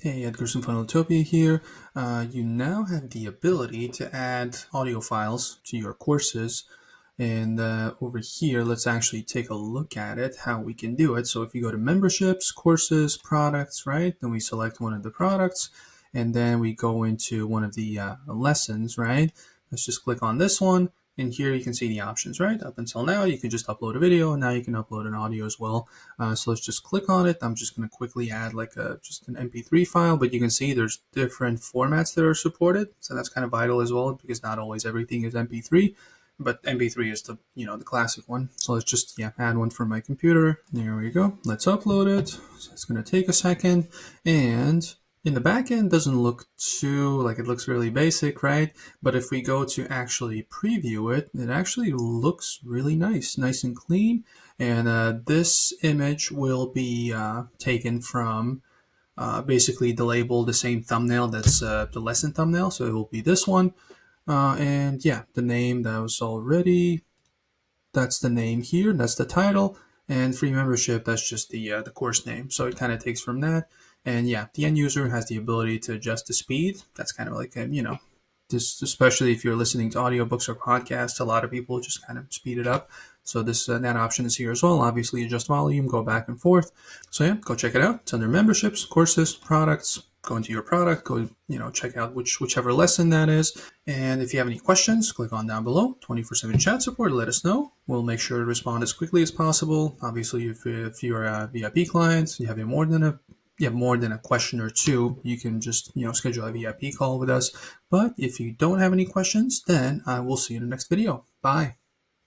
Hey, Edgar's from Funneltopia here. You now have the ability to add audio files to your courses. And over here, let's actually take a look at it, how we can do it. So if you go to memberships, courses, products, right? Then we select one of the products and then we go into one of the lessons, right? Let's just click on this one. And here you can see the options, right? Up until now, you can just upload a video, and now you can upload an audio as well. So let's just click on it. I'm just going to quickly add like just an MP3 file, but you can see there's different formats that are supported. So that's kind of vital as well, because not always everything is MP3, but MP3 is the the classic one. So let's just add one from my computer. There we go. Let's upload it. So it's going to take a second, and in the back end doesn't look too like it looks really basic, right? But if we go to actually preview it, it actually looks really nice and clean. And this image will be taken from basically the same thumbnail that's the lesson thumbnail. So it will be this one. And yeah, the name that was already, that's the name here, that's the title. And free membership, that's just the course name. So it kind of takes from that. And yeah, the end user has the ability to adjust the speed. That's kind of like just especially if you're listening to audiobooks or podcasts, a lot of people just kind of speed it up. So this that option is here as well. Obviously, adjust volume, go back and forth. So yeah, go check it out. It's under memberships, courses, products. Go into your product, go check out whichever lesson that is. And if you have any questions, click on down below. 24/7 chat support, let us know. We'll make sure to respond as quickly as possible. Obviously, if you're a VIP client, you have more than a question or two, you can just schedule a VIP call with us. But if you don't have any questions, then I will see you in the next video. Bye.